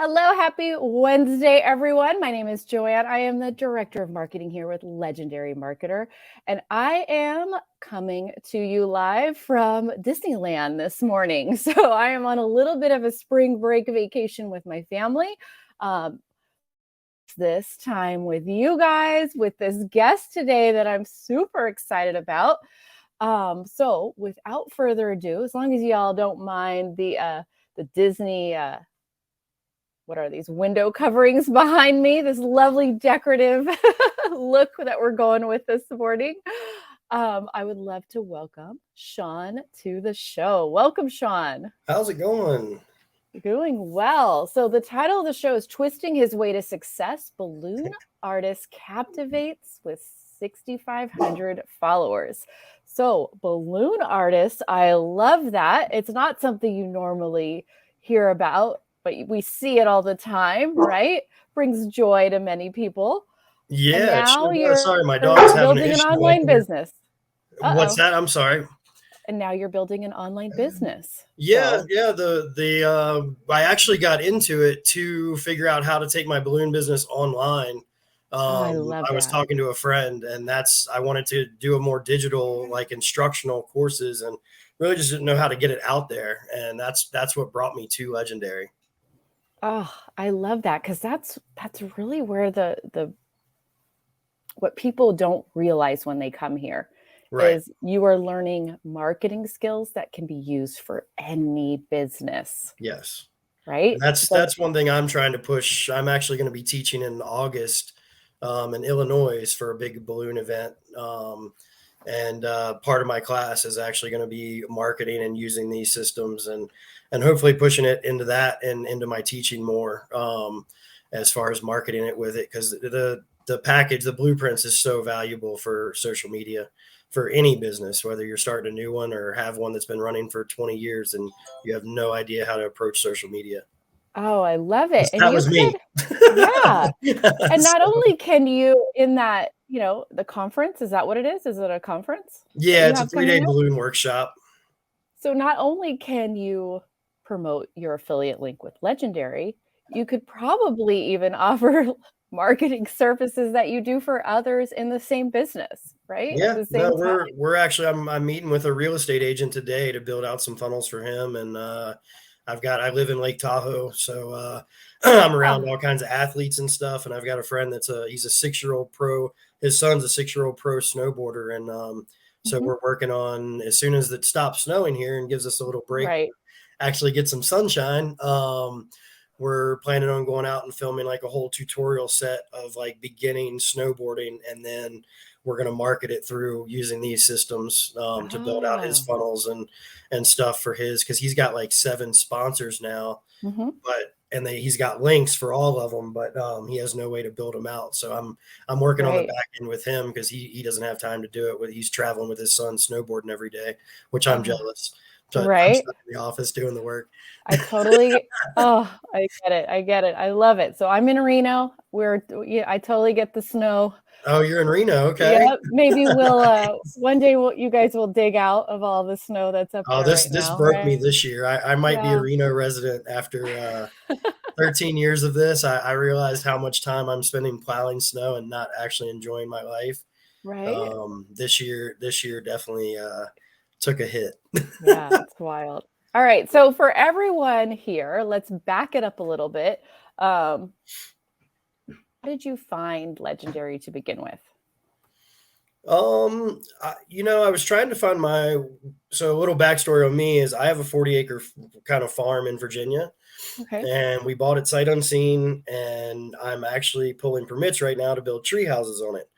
Hello, happy Wednesday, everyone. My name is Joanne. I am the Director of Marketing here with Legendary Marketer, and I am coming to you live from Disneyland this morning. So I am on a little bit of a spring break vacation with my family. Um, this time with you guys, with this guest today that I'm super excited about. So without further ado, as long as y'all don't mind the Disney what are these window coverings behind me, this lovely decorative look that we're going with this morning. I would love to welcome Sean to the show. Welcome, Sean. How's it going? Doing well. So the title of the show is Twisting His Way to Success. Balloon Artist Captivates with 6,500 followers. So balloon artists, I love that. It's not something you normally hear about, but we see it all the time, right? Brings joy to many people. Yeah, And it now sure does. you're Sorry, my dog's having an building an issue out online there. business. What's that? I'm sorry. And now you're building an online business. Yeah, So, yeah. I actually got into it to figure out how to take my balloon business online. I love I was that. talking to a friend, and I wanted to do a more digital, like instructional courses, and really just didn't know how to get it out there. And that's what brought me to Legendary. Oh, I love that because that's really where the what people don't realize when they come here Right. is you are learning marketing skills that can be used for any business, Yes. right? So, That's one thing I'm trying to push. I'm actually going to be teaching in August in Illinois for a big balloon event. And part of my class is actually going to be marketing and using these systems and hopefully pushing it into that and into my teaching more as far as marketing it with it, because the package, the blueprints is so valuable for social media for any business, whether you're starting a new one or have one that's been running for 20 years and you have no idea how to approach social media. oh, I love it. And That you was me. could, yeah. And not So, only can you in that, the conference, is that what it is? Is it a conference that yeah, you it's a have 3 day coming up? balloon workshop. So not only can you promote your affiliate link with Legendary, you could probably even offer marketing services that you do for others in the same business, right? At Yeah, the no, same time. we're actually I'm meeting with a real estate agent today to build out some funnels for him, and I live in Lake Tahoe, so I'm around Ah, all kinds of athletes and stuff, and I've got a friend he's a 6-year-old pro. His son's a 6-year-old pro snowboarder, and so mhm, we're working on, as soon as it stops snowing here and gives us a little break, right. actually get some sunshine. We're planning on going out and filming like a whole tutorial set of like beginning snowboarding, and then we're going to market it through using these systems to build out his Oh, funnels and stuff for his, because he's got like 7 sponsors now, mhm, he's got links for all of them, but he has no way to build them out. So I'm working on the right, back end with him because he doesn't have time to do it. He's traveling with his son snowboarding every day, which I'm oh, jealous. But I'm right. stuck in the office doing the work. I totally, oh, I get it. I get it. I love it. So I'm in Reno. Yeah, I totally get the snow. Oh, you're in Reno, okay. Yeah, maybe one day you guys will dig out of all the snow that's up Oh, there this right this now, broke me right? this year. I might be a Yeah. Reno resident after 13 years of this. I realized how much time I'm spending plowing snow and not actually enjoying my life. Right? This year definitely took a hit. Yeah, it's wild. All right. So for everyone here, let's back it up a little bit. How did you find Legendary to begin with? I was trying to find so a little backstory on me is I have a 40-acre kind of farm in Virginia, Okay. and we bought it sight unseen, and I'm actually pulling permits right now to build tree houses on it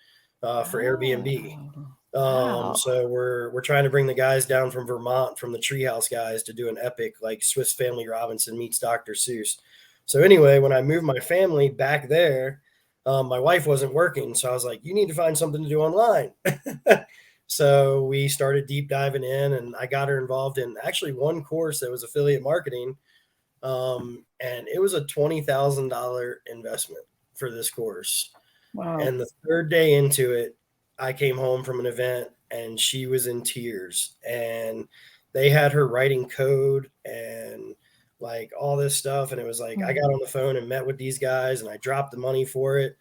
for Airbnb. Oh, wow. So we're trying to bring the guys down from Vermont, from the treehouse guys, to do an epic like Swiss Family Robinson meets Dr. Seuss. So anyway, when I moved my family back there, my wife wasn't working, so I was like, "You need to find something to do online." So we started deep diving in, and I got her involved in actually one course that was affiliate marketing, and it was a $20,000 investment for this course. Wow. And the third day into it, I came home from an event and she was in tears. And they had her writing code and like all this stuff. And it was like, I got Mhm. on the phone and met with these guys and I dropped the money for it.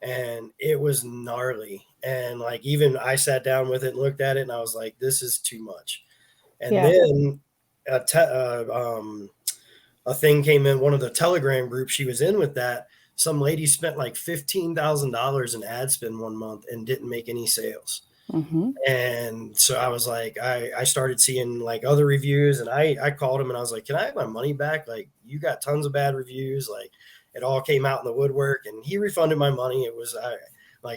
And it was gnarly. And like, even I sat down with it and looked at it and I was like, this is too much. And Yeah. then a thing came in one of the Telegram groups she was in with that. Some lady spent like $15,000 in ad spend one month and didn't make any sales. Hmm. And so I was like, I started seeing like other reviews and I called him and I was like, can I have my money back? Like, you got tons of bad reviews. Like, it all came out in the woodwork and he refunded my money. It was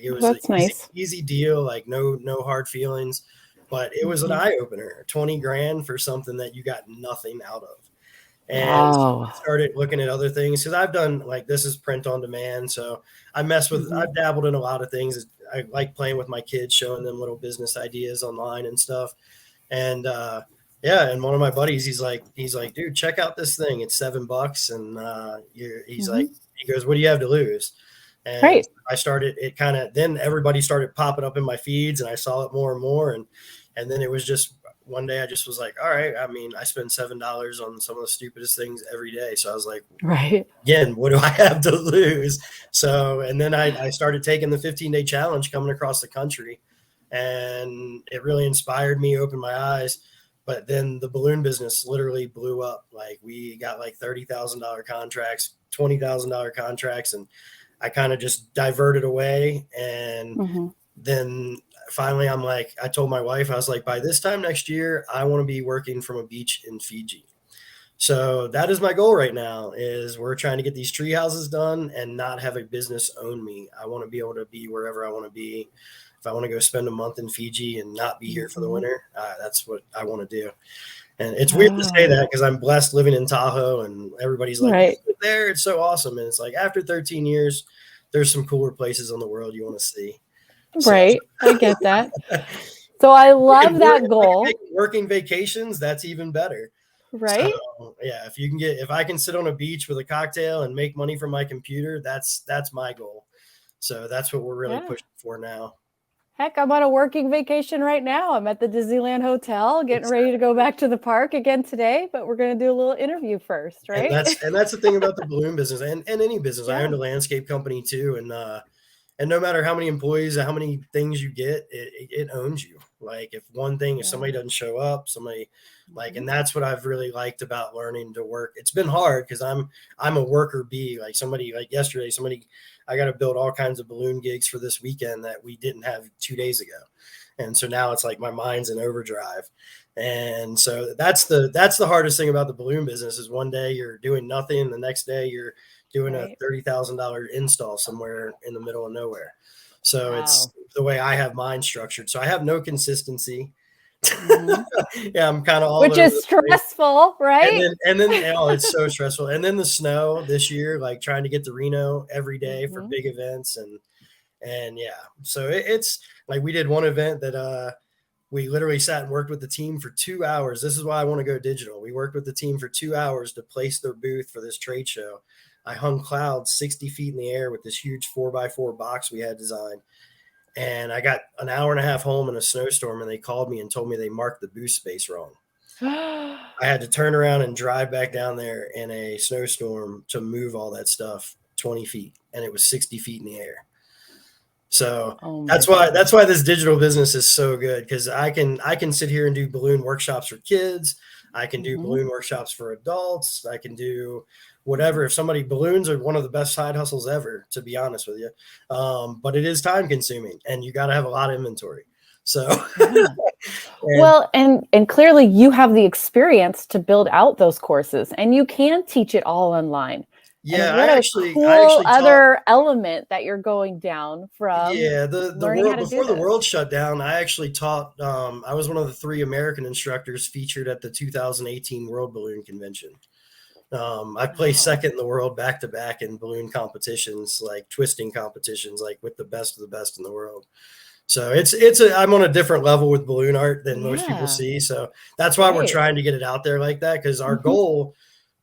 it was an That's nice. easy deal. Like no hard feelings, but it was an Hmm. eye opener, 20 grand for something that you got nothing out of. And so Wow. I started looking at other things because I've done like this is print on demand. So Hmm. I've dabbled in a lot of things. I like playing with my kids, showing them little business ideas online and stuff. And yeah, and one of my buddies, he's like, dude, check out this thing. It's $7. And he's Hmm. like, he goes, what do you have to lose? And Right. I started it kind of, then everybody started popping up in my feeds and I saw it more and more. And then it was just one day I just was like, all right, I mean, I spend $7 on some of the stupidest things every day. So I was like, Right. again, what do I have to lose? So, and then I started taking the 15-day challenge coming across the country and it really inspired me, opened my eyes. But then the balloon business literally blew up. Like we got like $30,000 contracts, $20,000 contracts, and I kind of just diverted away. And Hmm. then finally, I'm like, I told my wife, I was like, by this time next year, I want to be working from a beach in Fiji. So that is my goal right now is we're trying to get these tree houses done and not have a business own me. I want to be able to be wherever I want to be. If I want to go spend a month in Fiji and not be here for the Hmm. winter, that's what I want to do. And it's weird to say Oh, that because I'm blessed living in Tahoe and everybody's like, right. you live there, it's so awesome. And it's like after 13 years, there's some cooler places in the world you want to see. So Right. I get that. if So I I can love work, that if I can make goal. working vacations, that's even better. So Right. yeah, if I can sit on a beach with a cocktail and make money from my computer, that's my goal. So that's what we're really Yeah. pushing for now. Heck, I'm on a working vacation right now. I'm at the Disneyland Hotel, getting ready to go back to the park again today, but we're going to do a little interview first, And right? that's the thing about the balloon business and any business. I Yeah. owned a landscape company too, and no matter how many employees, how many things you get, it owns you. Like if Yeah. somebody doesn't show up, somebody like, Mhm. and that's what I've really liked about learning to work. It's been hard because I'm a worker bee. Like somebody like yesterday, I got to build all kinds of balloon gigs for this weekend that we didn't have 2 days ago. And so now it's like my mind's in overdrive. And so that's the hardest thing about the balloon business is one day you're doing nothing, and the next day you're doing a Right. $30,000 install somewhere in the middle of nowhere. So it's Wow. the way I have mine structured. So I have no consistency. Hmm. Yeah, I'm kind of all Which over is the place. stressful, right? And then oh, it's so stressful. And then the snow this year, like trying to get to Reno every day for Hmm. big events and yeah. So it's like we did one event that we literally sat and worked with the team for 2 hours. This is why I want to go digital. We worked with the team for 2 hours to place their booth for this trade show. I hung clouds 60 feet in the air with this huge 4x4 box we had designed. And I got an hour and a half home in a snowstorm, and they called me and told me they marked the booth space wrong. I had to turn around and drive back down there in a snowstorm to move all that stuff 20 feet, and it was 60 feet in the air. So Oh my that's goodness. why this digital business is so good because I can sit here and do balloon workshops for kids. I can do Hmm. balloon workshops for adults. I can do whatever. If somebody balloons are one of the best side hustles ever, to be honest with you. But it is time consuming, and you got to have a lot of inventory. So Yeah. and Well, and clearly you have the experience to build out those courses and you can teach it all online. And yeah, what a I cool actually taught. other element that you're going down from Yeah, the learning how world to do before the this. world shut down, I actually taught. I was one of the 3 American instructors featured at the 2018 World Balloon Convention. I placed Wow. second in the world back to back in balloon competitions, like twisting competitions, like with the best of the best in the world. So I'm on a different level with balloon art than most people Yeah. see. So that's why we're Right. trying to get it out there like that because our Hmm. goal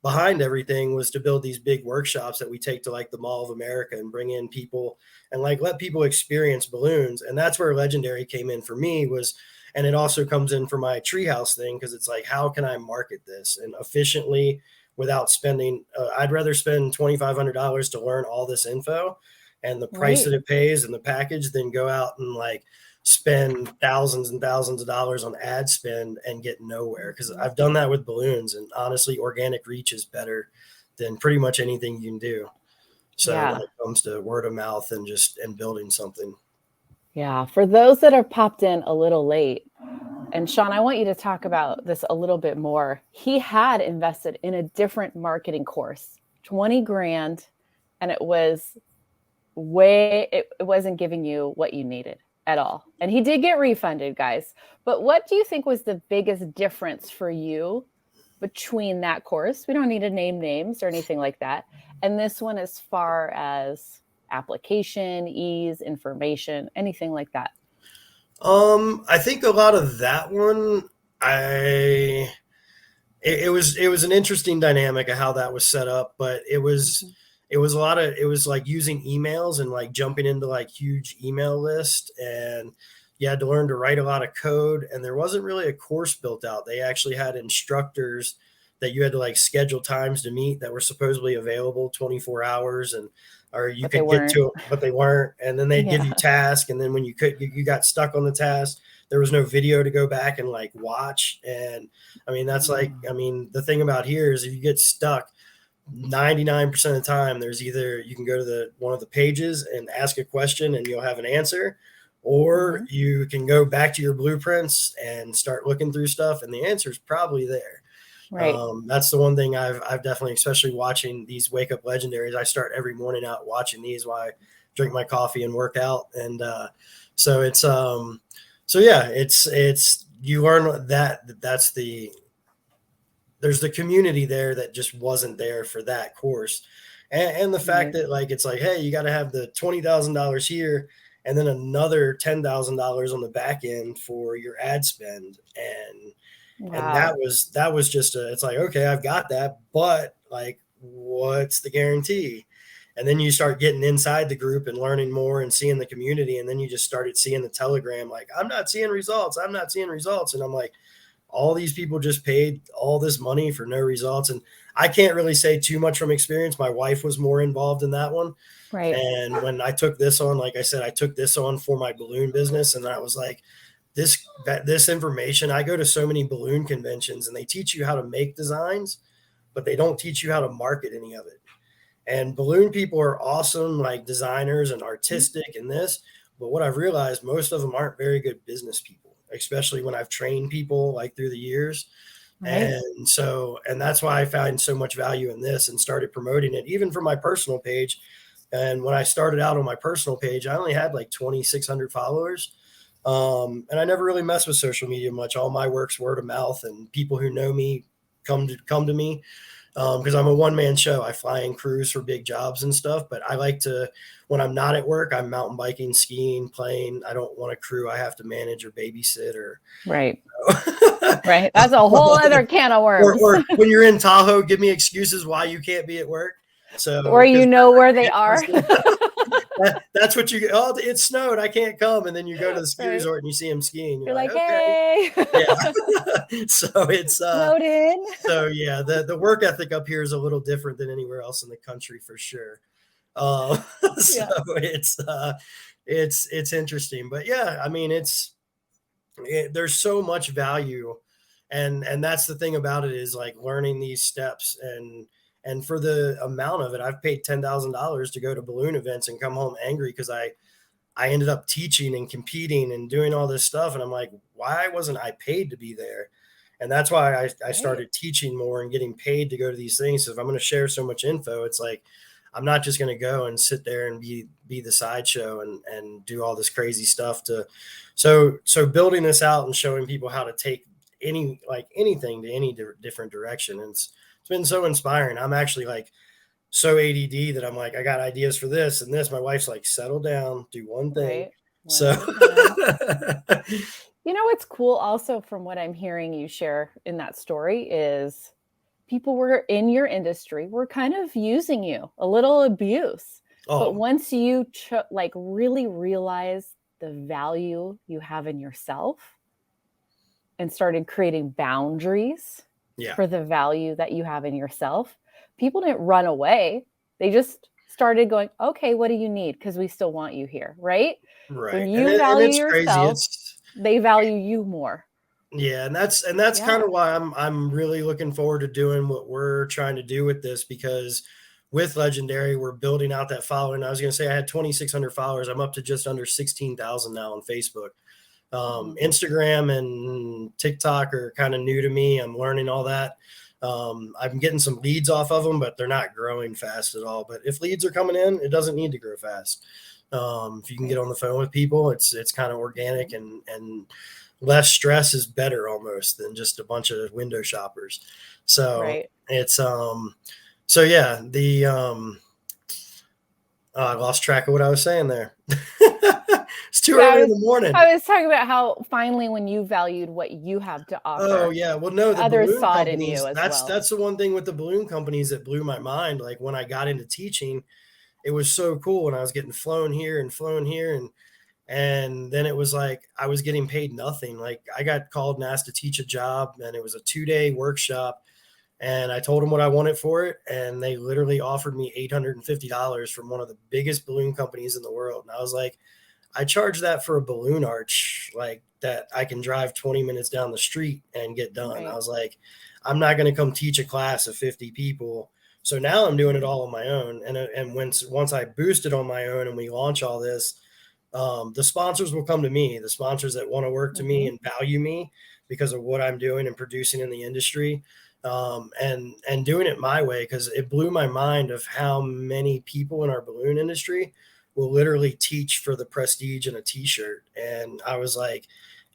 behind everything was to build these big workshops that we take to like the Mall of America and bring in people and like let people experience balloons. And that's where Legendary came in for me was, and it also comes in for my treehouse thing because it's like, how can I market this and efficiently without spending. I'd rather spend $2,500 to learn all this info and the price that it pays and the package than go out and like spend thousands and thousands of dollars on ad spend and get nowhere. Because I've done that with balloons, and honestly, organic reach is better than pretty much anything you can do. So when it comes to word of mouth and building something. Yeah. For those that have popped in a little late, and Sean, I want you to talk about this a little bit more. He had invested in a different marketing course, 20 grand, and it wasn't giving you what you needed at all. And he did get refunded, guys. But what do you think was the biggest difference for you between that course? We don't need to name names or anything like that. And this one, as far as application, ease, information, anything like that. I think a lot of that one, it was an interesting dynamic of how that was set up, but it was like using emails and like jumping into like huge email list, and you had to learn to write a lot of code, and there wasn't really a course built out. They actually had instructors that you had to like schedule times to meet that were supposedly available 24 hours, or you could get to it, but they weren't. And then they'd give you tasks. And then when you got stuck on the task, there was no video to go back and like watch. And I mean, that's like, the thing about here is if you get stuck, 99% of the time, there's either you can go to one of the pages and ask a question and you'll have an answer, or you can go back to your blueprints and start looking through stuff, and the answer is probably there. Right. That's the one thing I've definitely, especially watching these Wake Up Legendaries. I start every morning out watching these while I drink my coffee and work out. And so it's you learn there's the community there that just wasn't there for that course. And the fact that like, it's like, hey, you got to have the $20,000 here and then another $10,000 on the back end for your ad spend. And that was just it's like, okay, I've got that, but like, what's the guarantee? And then you start getting inside the group and learning more and seeing the community. And then you just started seeing the telegram, like, I'm not seeing results. And I'm like, all these people just paid all this money for no results. And I can't really say too much from experience. My wife was more involved in that one. Right. And when I took this on, like I said, I took this on for my balloon business. And I was like, this information, I go to so many balloon conventions and they teach you how to make designs, but they don't teach you how to market any of it. And balloon people are awesome, like designers and artistic and this, but what I've realized, most of them aren't very good business people, especially when I've trained people like through the years. Right. And that's why I found so much value in this and started promoting it, even for my personal page. And when I started out on my personal page, I only had like 2,600 followers. And I never really mess with social media much. All my work's word of mouth, and people who know me come to me. Because I'm a one-man show. I fly in crews for big jobs and stuff, but I like to, when I'm not at work, I'm mountain biking, skiing, playing. I don't want a crew I have to manage or babysit right. Right. That's a whole other can of worms. Or when you're in Tahoe, give me excuses why you can't be at work. So, or where they are. That's what you get. Oh, it snowed, I can't come. And then you go to the ski resort and you see them skiing. You're like, okay. Hey. Yeah. So it's snowed in. So yeah, the work ethic up here is a little different than anywhere else in the country for sure. So it's interesting, but yeah, I mean, there's so much value, and that's the thing about it, is like learning these steps. And for the amount of it, I've paid $10,000 to go to balloon events and come home angry because I ended up teaching and competing and doing all this stuff. And I'm like, why wasn't I paid to be there? And that's why I started teaching more and getting paid to go to these things. So if I'm going to share so much info, it's like, I'm not just going to go and sit there and be the sideshow and do all this crazy stuff so building this out and showing people how to take anything to any different direction. And it's been so inspiring. I'm actually like so ADD that I'm like, I got ideas for this and this. My wife's like, settle down, do one thing. Right. So, what's cool also from what I'm hearing you share in that story is people were in your industry were kind of using you, a little abuse. But once you really realize the value you have in yourself and started creating boundaries, Yeah. for the value that you have in yourself. People didn't run away. They just started going, okay, what do you need? Because we still want you here, right? When Right. you And value it's crazy. yourself, they value you more. Yeah, and that's Yeah. kind of why I'm really looking forward to doing what we're trying to do with this, because with Legendary, we're building out that following. I was going to say I had 2,600 followers. I'm up to just under 16,000 now on Facebook. Instagram and TikTok are kind of new to me. I'm learning all that. I'm getting some leads off of them, but they're not growing fast at all. But if leads are coming in, it doesn't need to grow fast. If you can get on the phone with people, it's kind of organic, and less stress is better almost than just a bunch of window shoppers. So Right. it's so yeah, the I lost track of what I was saying there. It's too early in the morning. I was talking about how finally, when you valued what you have to offer, Oh yeah, well no, the others balloon saw it in you companies. as That's well. that's the one thing with the balloon companies that blew my mind. Like when I got into teaching, it was so cool when I was getting flown here and flown here, and then it was like I was getting paid nothing. Like I got called and asked to teach a job, and it was a 2-day workshop, and I told them what I wanted for it, and they literally offered me $850 from one of the biggest balloon companies in the world. And I was like, I charge that for a balloon arch like that I can drive 20 minutes down the street and get done. Right. I was like, I'm not going to come teach a class of 50 people. So now I'm doing it all on my own. And once I boost it on my own and we launch all this, the sponsors will come to me, the sponsors that want to work to me and value me because of what I'm doing and producing in the industry, and doing it my way, because it blew my mind of how many people in our balloon industry will literally teach for the prestige and a t-shirt. And I was like,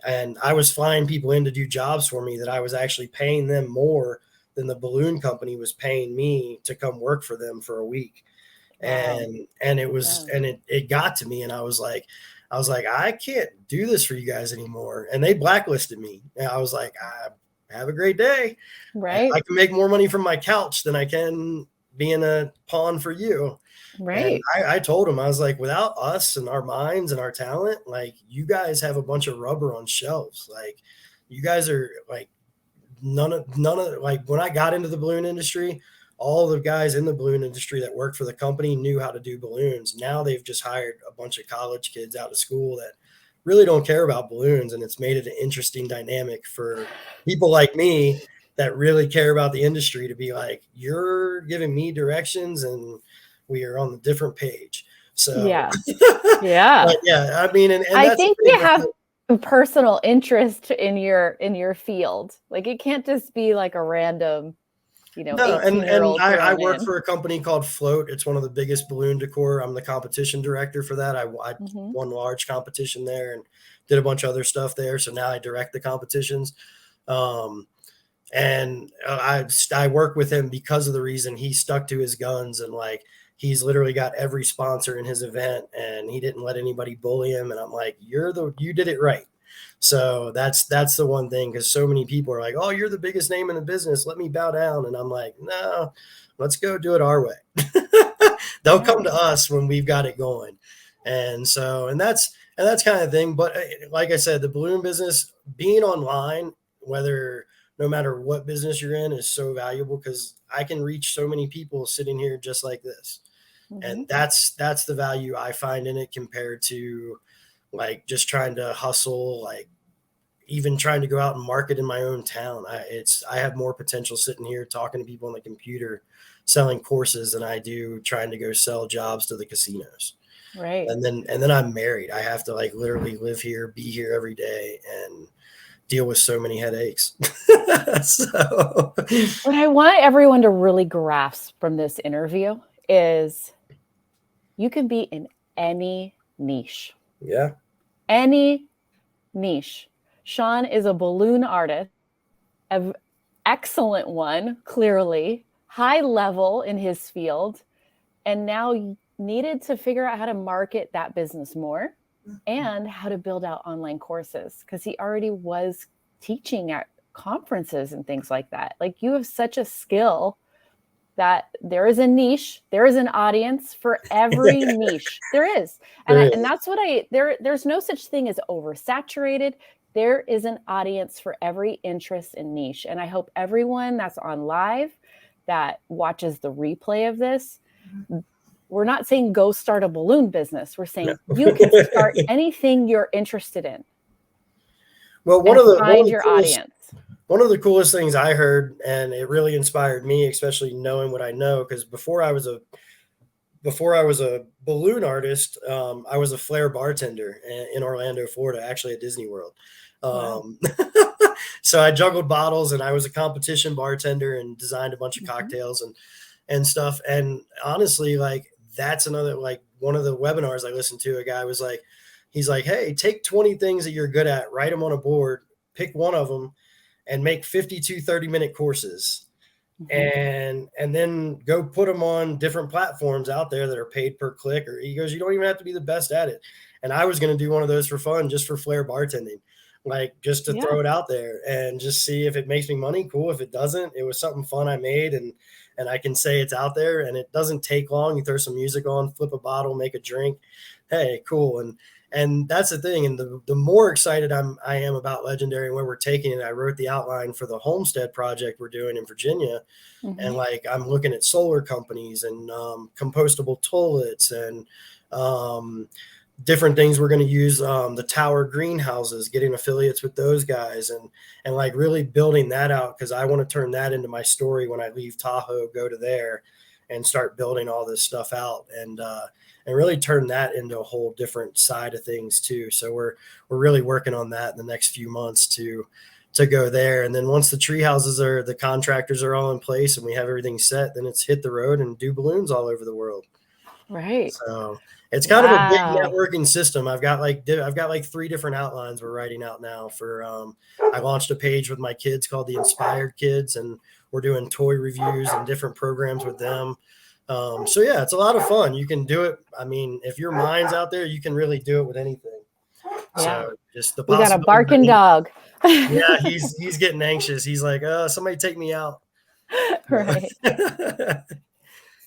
and I was flying people in to do jobs for me that I was actually paying them more than the balloon company was paying me to come work for them for a week. Wow. And it was, and it got to me, and I was like, I can't do this for you guys anymore. And they blacklisted me. And I was like, have a great day. Right. I can make more money from my couch than I can being a pawn for you. And Right. I told him, I was like, without us and our minds and our talent, like you guys have a bunch of rubber on shelves. Like you guys are like none of like when I got into the balloon industry, all the guys in the balloon industry that worked for the company knew how to do balloons. Now they've just hired a bunch of college kids out of school that really don't care about balloons. And it's made it an interesting dynamic for people like me that really care about the industry to be like, you're giving me directions and we are on the different page. So yeah. Yeah. yeah, I mean, and I that's think you have a personal interest in your field. Like it can't just be like a random, no, 18-year-old I work for a company called Float. It's one of the biggest balloon decor. I'm the competition director for that. I won large competition there and did a bunch of other stuff there. So now I direct the competitions. And I work with him because of the reason he stuck to his guns, and like he's literally got every sponsor in his event, and he didn't let anybody bully him. And I'm like, you did it right. So that's the one thing, because so many people are like, oh, you're the biggest name in the business, let me bow down. And I'm like, no, let's go do it our way. They'll come to us when we've got it going. And so and that's kind of thing. But like I said, the balloon business, being online, no matter what business you're in, is so valuable, because I can reach so many people sitting here just like this. And that's the value I find in it, compared to like just trying to hustle, like even trying to go out and market in my own town. I have more potential sitting here talking to people on the computer selling courses than I do trying to go sell jobs to the casinos. Right. And then I'm married. I have to like literally live here, be here every day, and deal with so many headaches. So what I want everyone to really grasp from this interview is you can be in any niche. Yeah. Any niche. Sean is a balloon artist, an excellent one, clearly, high level in his field, and now needed to figure out how to market that business more and how to build out online courses, because he already was teaching at conferences and things like that. Like you have such a skill that there is a niche, there is an audience for every niche. There is. And that's what there's no such thing as oversaturated. there is an audience for every interest and niche. And I hope everyone that's on live that watches the replay of this, we're not saying go start a balloon business. We're saying you can start anything you're interested in. Well, find your audience. One of the coolest things I heard, and it really inspired me, especially knowing what I know, because before I was a balloon artist, I was a flair bartender in Orlando, Florida, actually at Disney World. Wow. So I juggled bottles, and I was a competition bartender and designed a bunch of cocktails and stuff. And honestly, like, that's another, like, one of the webinars I listened to, a guy was like, he's like, hey, take 20 things that you're good at, write them on a board, pick one of them, and make 52 30-minute courses. And then go put them on different platforms out there that are paid per click. Or he goes, you don't even have to be the best at it. And I was going to do one of those for fun, just for flair bartending, like just to throw it out there and just see if it makes me money. Cool. If it doesn't, it was something fun I made, and I can say it's out there, and it doesn't take long. You throw some music on, flip a bottle, make a drink. Hey, cool. And that's the thing. And the more excited I am about Legendary and where we're taking it. I wrote the outline for the homestead project we're doing in Virginia. And like, I'm looking at solar companies and compostable toilets and different things we're going to use, the tower greenhouses, getting affiliates with those guys, and like really building that out, because I want to turn that into my story when I leave Tahoe, go to there and start building all this stuff out, and really turn that into a whole different side of things too. So we're really working on that in the next few months to go there. And then once the the contractors are all in place and we have everything set, then it's hit the road and do balloons all over the world. Right. So it's kind of a big networking system. I've got like 3 different outlines we're writing out now for, I launched a page with my kids called the Inspired Kids, and we're doing toy reviews and different programs with them. So yeah, it's a lot of fun. You can do it. I mean, if your mind's out there, you can really do it with anything. So just we got a barking dog. Yeah, he's getting anxious. He's like, somebody take me out. Right.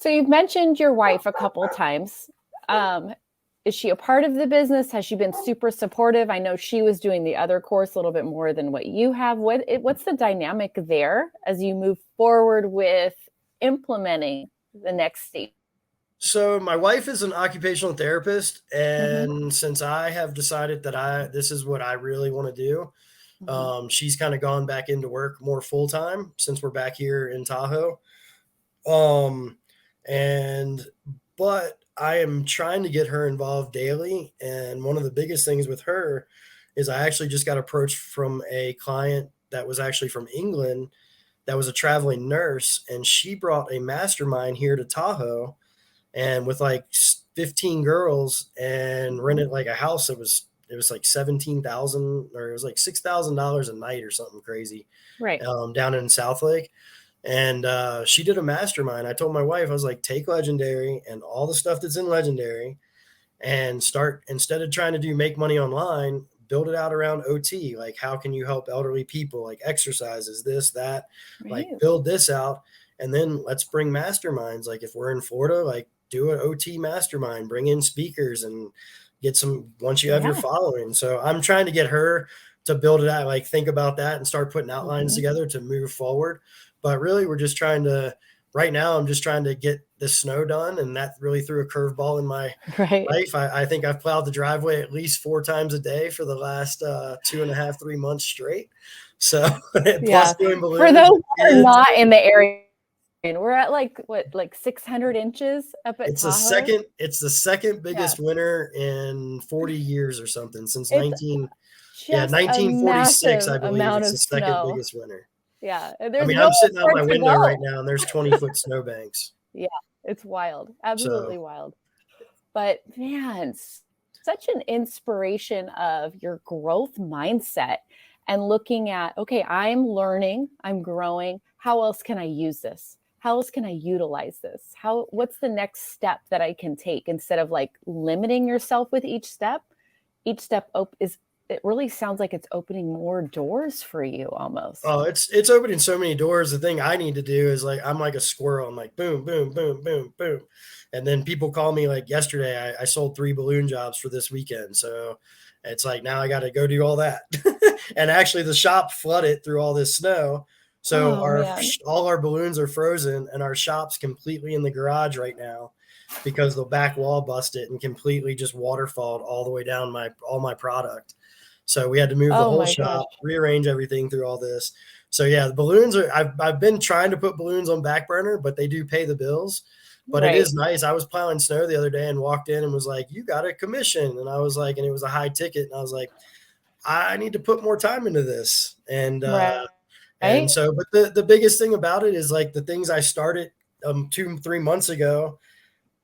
So you've mentioned your wife a couple of times. Is she a part of the business? Has she been super supportive? I know she was doing the other course a little bit more than what you have. What's the dynamic there as you move forward with implementing the next stage? So my wife is an occupational therapist, and since I have decided that this is what I really want to do, she's kind of gone back into work more full time since we're back here in Tahoe. But I am trying to get her involved daily. And one of the biggest things with her is I actually just got approached from a client that was actually from England, that was a traveling nurse, and she brought a mastermind here to Tahoe, and with like 15 girls, and rented like a house that was like 17,000, or it was like $6,000 a night or something crazy, right? Down in South Lake. And she did a mastermind. I told my wife, I was like, take Legendary and all the stuff that's in Legendary, and start, instead of trying to make money online, build it out around OT. Like, how can you help elderly people, like exercises, this, that, like build this out. And then let's bring masterminds. Like if we're in Florida, like do an OT mastermind, bring in speakers and get some, once you have your following. So I'm trying to get her to build it out, like think about that and start putting outlines together to move forward. But really, we're just trying to, right now, I'm just trying to get the snow done. And that really threw a curveball in my life. I think I've plowed the driveway at least 4 times a day for the last 2.5, 3 months straight. So plus doing balloons. For those who are not in the area, we're at like 600 inches up at Tahoe. It's the second biggest winter in 40 years or something, since 1946, I believe. It's the second biggest winter. Yeah. I mean, I'm sitting out my window right now and there's 20-foot snowbanks. Yeah, it's wild. Absolutely wild. But man, such an inspiration of your growth mindset and looking at, okay, I'm learning, I'm growing. How else can I use this? How else can I utilize this? What's the next step that I can take, instead of like limiting yourself with each step? Each step it really sounds like it's opening more doors for you almost. Oh, it's opening so many doors. The thing I need to do is, like, I'm like a squirrel. I'm like, boom, boom, boom, boom, boom. And then people call me, like yesterday, I sold 3 balloon jobs for this weekend. So, It's like, now I got to go do all that. And actually the shop flooded through all this snow. So Oh man. all our balloons are frozen, and our shop's completely in the garage right now because the back wall busted and completely just waterfalled all the way down all my product. So we had to move the Oh whole my gosh. shop, rearrange everything through all this. So yeah, the balloons are, I've been trying to put balloons on back burner, but they do pay the bills. But it Right. is nice. I was plowing snow the other day and walked in and was like, "You got a commission." And I was like, and it was a high ticket. And I was like, I need to put more time into this. And Right. so, but the biggest thing about it is like the things I started 2-3 months ago,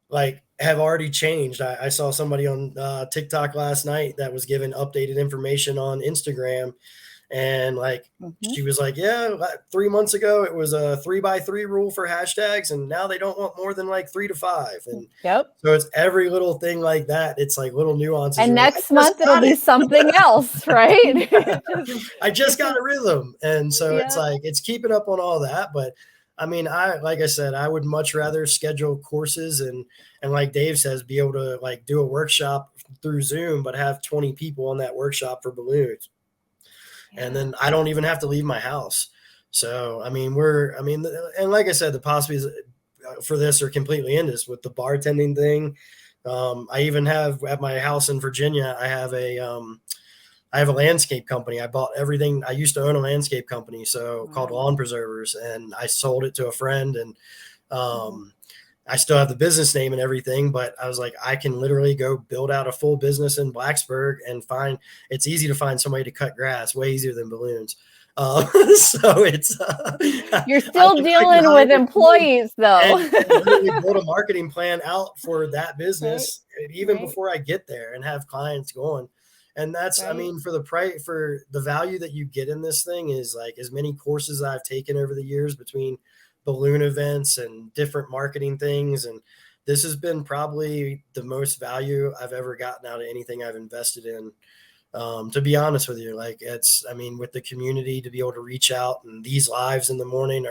like, have already changed. I saw somebody on TikTok last night that was giving updated information on Instagram, and like Mhm. she was like, "Yeah, 3 months ago it was a 3x3 rule for hashtags, and now they don't want more than like 3 to 5." And Yep. so it's every little thing like that. It's like little nuances. And You're like, "I next just month it'll got be it." something else, right? I just It's got just a rhythm. And so it's yeah. like, it's keeping up on all that. But I mean, like I said, I would much rather schedule courses and like Dave says, be able to like do a workshop through Zoom, but have 20 people on that workshop for balloons. And Yeah. then I don't even have to leave my house. So, I mean, and like I said, the possibilities for this are completely endless with the bartending thing. I even have at my house in Virginia, I have a landscape company. I bought everything. I used to own a landscape company, so called Wow. Lawn Preservers, and I sold it to a friend. And Mhm. I still have the business name and everything, but I was like, I can literally go build out a full business in Blacksburg and it's easy to find somebody to cut grass, way easier than balloons. So it's, You're I still can dealing with hire people employees though. and literally build a marketing plan out for that Right. business even Right. before I get there and have clients going. And that's, I Right. mean, for the price, for the value that you get in this thing is like as many courses I've taken over the years between balloon events and different marketing things. And this has been probably the most value I've ever gotten out of anything I've invested in. To be honest with you, like I mean, with the community to be able to reach out, and these lives in the morning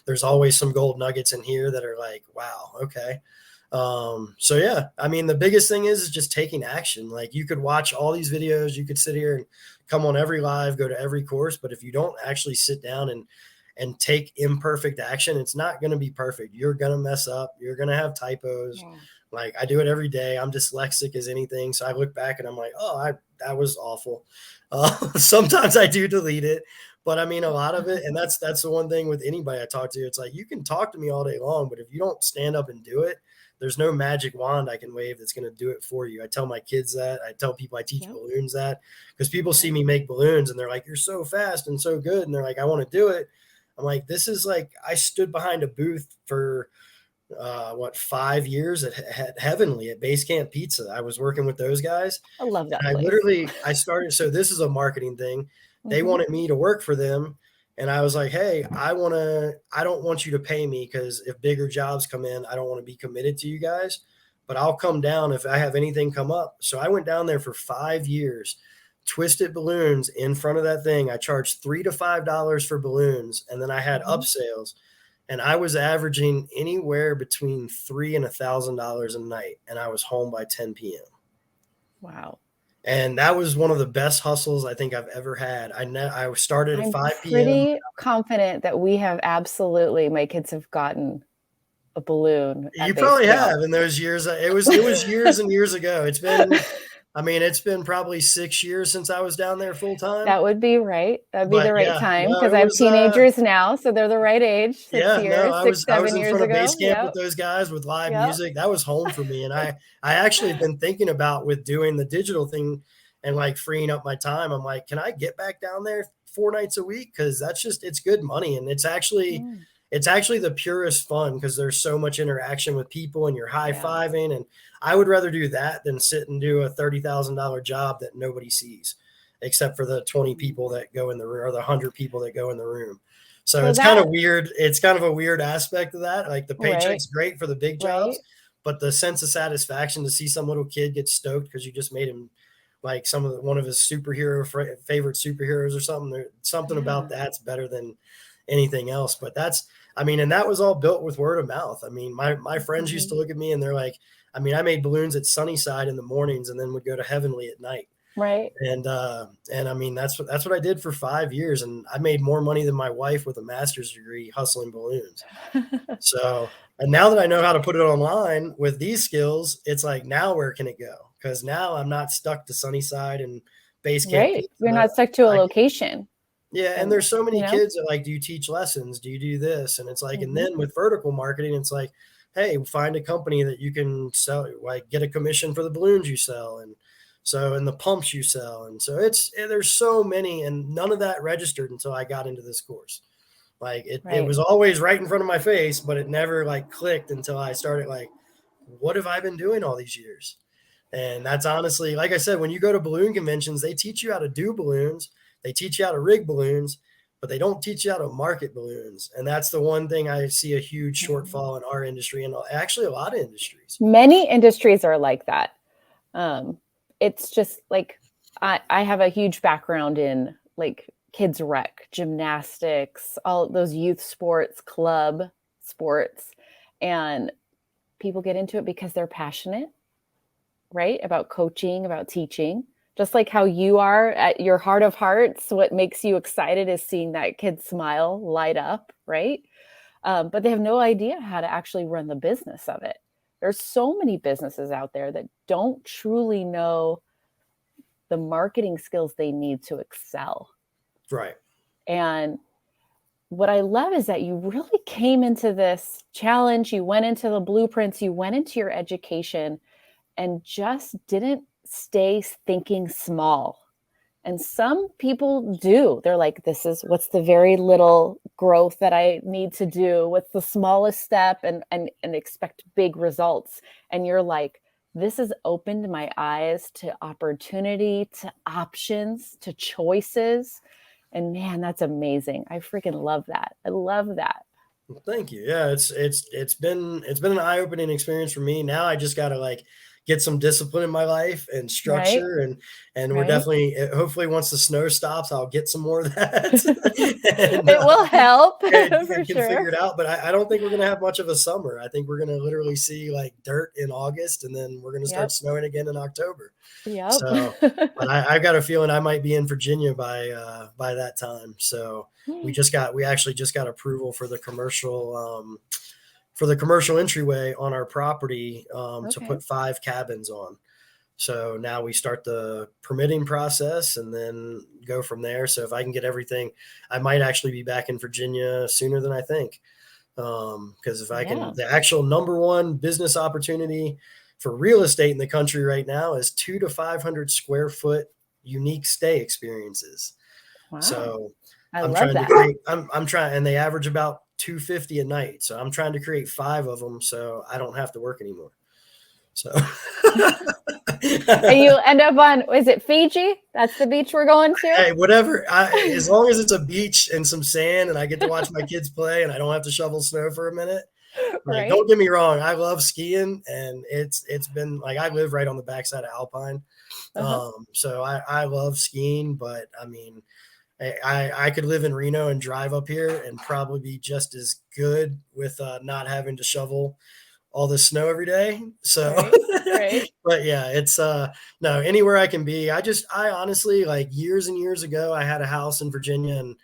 there's always some gold nuggets in here that are like, wow, okay. So yeah, I mean, the biggest thing is just taking action. Like you could watch all these videos, you could sit here and come on every live, go to every course, but if you don't actually sit down and take imperfect action, it's not going to be perfect. You're going to mess up. You're going to have typos. Yeah. Like I do it every day. I'm dyslexic as anything. So I look back and I'm like, that was awful. Sometimes I do delete it, but I mean, a lot of it, and that's the one thing with anybody I talk to. It's like, you can talk to me all day long, but if you don't stand up and do it, there's no magic wand I can wave that's going to do it for you. I tell my kids that. I tell people I teach Yep. balloons that, because people see Right. me make balloons and they're like, "You're so fast and so good." And they're like, "I want to do it." I'm like, this is like, I stood behind a booth for 5 years at Heavenly at Base Camp Pizza. I was working with those guys, I love that and place. I started. So this is a marketing thing. They Mhm. wanted me to work for them, and I was like, "Hey, I don't want you to pay me, because if bigger jobs come in, I don't want to be committed to you guys, but I'll come down if I have anything come up." So I went down there for 5 years, twisted balloons in front of that thing. I charged $3 to $5 for balloons, and then I had Mhm. upsales, and I was averaging anywhere between $3 and $1,000 a night, and I was home by 10 p.m. Wow. And that was one of the best hustles I think I've ever had. I started at I'm 5 p.m. pretty confident that we have absolutely my kids have gotten a balloon You at base probably camp. have in those years. It was years and years ago. I mean, it's been probably 6 years since I was down there full time. That would be right. That'd be the But right yeah, time no, because it I have was teenagers now, so they're the right age. 6 yeah, no, years, 6, I was 7 in years front of base ago. camp with Yep. those guys with live Yep. music. That was home for me. And I actually have been thinking about, with doing the digital thing and like freeing up my time. I'm like, can I get back down there 4 nights a week? Cause it's good money. And Mm, it's actually the purest fun, because there's so much interaction with people and you're yeah. high-fiving. And I would rather do that than sit and do a $30,000 job that nobody sees except for the 20 people Mm. that go in the room, or the 100 people that go in the room. So So it's kind that of weird. It's kind of a weird aspect of that. Like the right, paycheck's great for the big jobs, right. but the sense of satisfaction to see some little kid get stoked because you just made him like one of his favorite superheroes or something. Something about Yeah. that's better than anything else. But I mean, and that was all built with word of mouth. I mean, my friends used to Mhm. look at me and they're like, I mean, I made balloons at Sunnyside in the mornings and then would go to Heavenly at night. Right. And I mean, that's what I did for 5 years. And I made more money than my wife with a master's degree hustling balloons. So, and now that I know how to put it online with these skills, it's like, now where can it go? Because now I'm not stuck to Sunnyside and Base Camp Right. You're Pizza. not stuck to a I can, location. yeah. And And, there's so you many know, kids that like, do you teach lessons? Do you do this? And it's like, and hmm then with vertical marketing, it's like, hey, find a company that you can sell, like get a commission for the balloons you sell. And the pumps you sell. And so there's so many, and none of that registered until I got into this course. Like it right. was always right in front of my face, but it never like clicked until I started like, what have I been doing all these years? And that's honestly, like I said, when you go to balloon conventions, they teach you how to do balloons, they teach you how to rig balloons, but they don't teach you how to market balloons. And that's the one thing I see a huge Mhm. shortfall in our industry, and actually a lot of industries. Many industries are like that. Um, it's just like I have a huge background in like kids rec, gymnastics, all those youth sports, club sports, and people get into it because they're passionate, right? About coaching, about teaching. Just like how you are at your heart of hearts, what makes you excited is seeing that kid smile, light up, right? But they have no idea how to actually run the business of it. There's so many businesses out there that don't truly know the marketing skills they need to excel. Right. And what I love is that you really came into this challenge, you went into the blueprints, you went into your education and just didn't stay thinking small. And some people do. They're like, this is what's the very little growth that I need to do? What's the smallest step? And expect big results. And you're like, this has opened my eyes to opportunity, to options, to choices. And man, that's amazing. I freaking love that. I love that. Well, thank you. Yeah, it's been an eye-opening experience for me. Now I just got to like get some discipline in my life and Right. structure, and we're Right. definitely, hopefully once the snow stops, I'll get some more of that. and It will help for and can sure. figure it out. But I don't think we're gonna have much of a summer. I think we're gonna literally see like dirt in August, and then we're gonna start Yep. snowing again in October. Yep. So, but I've got a feeling I might be in Virginia by that time. So we actually just got approval for the commercial entryway on our property, to Okay. put 5 cabins on. So now we start the permitting process and then go from there. So if I can get everything, I might actually be back in Virginia sooner than I think. Because if I can, Yeah. the actual number one business opportunity for real estate in the country right now is 2 to 500 square foot unique stay experiences. Wow. So I I'm love trying to that. create, I'm trying, and they average about 250 a night. So I'm trying to create 5 of them so I don't have to work anymore. So And you end up on, is it Fiji? That's the beach we're going to? hey, whatever. As long as it's a beach and some sand and I get to watch my kids play and I don't have to shovel snow for a minute. Like, Right? don't get me wrong, I love skiing, and it's been like I live right on the backside of Alpine. Uh-huh. So I love skiing, but I mean, I could live in Reno and drive up here and probably be just as good with not having to shovel all the snow every day. So, Right. Right. but yeah, it's no, anywhere I can be. I honestly, like, years and years ago, I had a house in Virginia and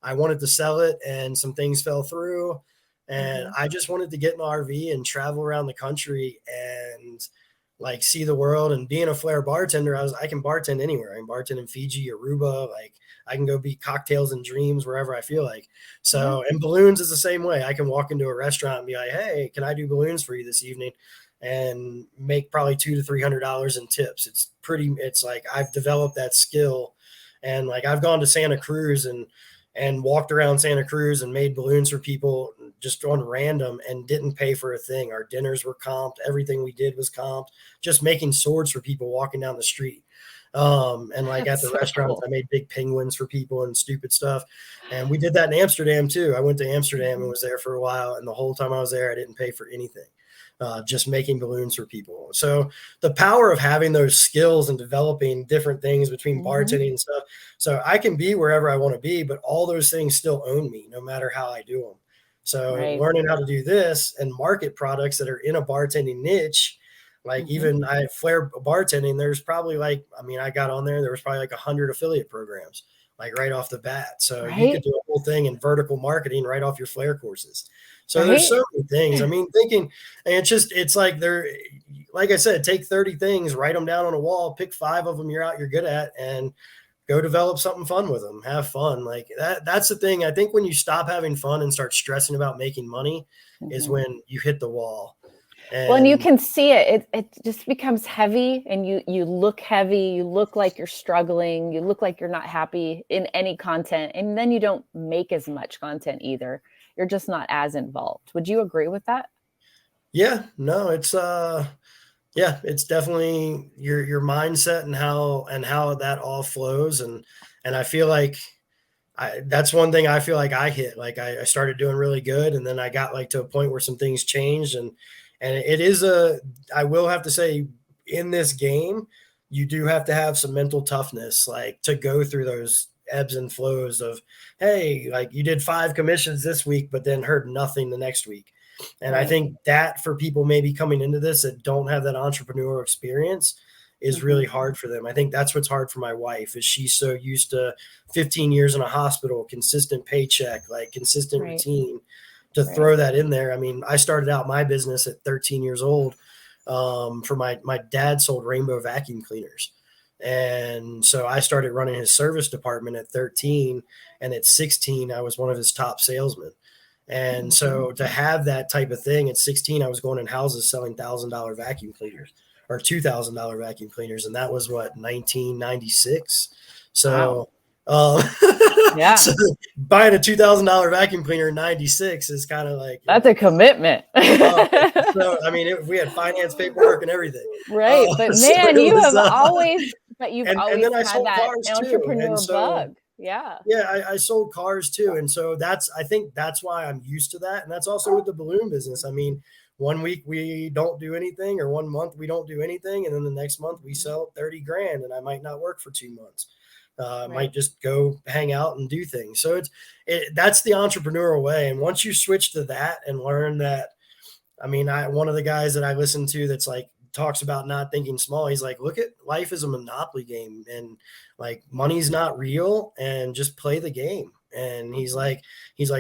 I wanted to sell it, and some things fell through, and Mm-hmm. I just wanted to get an RV and travel around the country and like see the world. And being a flair bartender, I can bartend anywhere. I can bartend in Fiji, Aruba, like I can go be cocktails and dreams wherever I feel like. Yeah. So, and balloons is the same way. I can walk into a restaurant and be like, "Hey, can I do balloons for you this evening?" and make probably $200 to $300 in tips. It's like I've developed that skill, and like I've gone to Santa Cruz and walked around Santa Cruz and made balloons for people just on random and didn't pay for a thing. Our dinners were comped. Everything we did was comped. Just making swords for people walking down the street. And like at That's the so restaurants, cool. I made big penguins for people and stupid stuff. And we did that in Amsterdam too. I went to Amsterdam and Mm-hmm. was there for a while. And the whole time I was there, I didn't pay for anything. Just making balloons for people. So the power of having those skills and developing different things between Mm-hmm. bartending and stuff. So I can be wherever I want to be, but all those things still own me no matter how I do them. So Right. learning how to do this and market products that are in a bartending niche, Like Mm-hmm. even I Flair bartending, there's probably like, I mean, I got on there was probably like 100 affiliate programs, like right off the bat. So you Right. could do a whole thing in vertical marketing right off your Flair courses. So there's Right. so many things. I mean, thinking, and it's like like I said, take 30 things, write them down on a wall, pick 5 of them you're good at, and go develop something fun with them. Have fun. Like that's the thing. I think when you stop having fun and start stressing about making money is Mm-hmm. when you hit the wall. Well, and you And can see it. It just becomes heavy, and you look heavy. You look like you're struggling. You look like you're not happy in any content, and then you don't make as much content either. You're just not as involved. Would you agree with that? yeah, no, yeah, it's definitely your mindset and how that all flows. And I feel like that's one thing I feel like I hit. Like I started doing really good, and then I got like to a point where some things changed, and it is I will have to say, in this game, you do have to have some mental toughness, like to go through those ebbs and flows of, hey, like you did 5 commissions this week, but then heard nothing the next week. And I Right. think that for people maybe coming into this that don't have that entrepreneurial experience is Mm-hmm. really hard for them. I think that's what's hard for my wife is she's so used to 15 years in a hospital, consistent paycheck, like consistent Right. routine, to Right. throw that in there. I mean, I started out my business at 13 years old. For my dad sold Rainbow vacuum cleaners. And so I started running his service department at 13. And at 16, I was one of his top salesmen. And Mm-hmm. so to have that type of thing at 16, I was going in houses selling $1,000 vacuum cleaners or $2,000 vacuum cleaners. And that was what, 1996. Wow. So, Yeah. so buying a $2,000 vacuum cleaner in 96 is kind of like, That's a commitment. uh, so, I mean, we had finance paperwork and everything. Right. But So man, it was, you've and always then I had sold that cars too. And entrepreneur so, bug. Yeah. yeah, I sold cars too. And so I think that's why I'm used to that. And that's also with the balloon business. I mean, one week we don't do anything, or one month we don't do anything. And then the next month we sell 30 grand, and I might not work for 2 months. I Right. might just go hang out and do things. So that's the entrepreneurial way. And once you switch to that and learn that, I mean, one of the guys that I listen to that's like talks about not thinking small. He's like, look at life as a monopoly game, and like money's not real, and just play the game. And Mhm. he's like,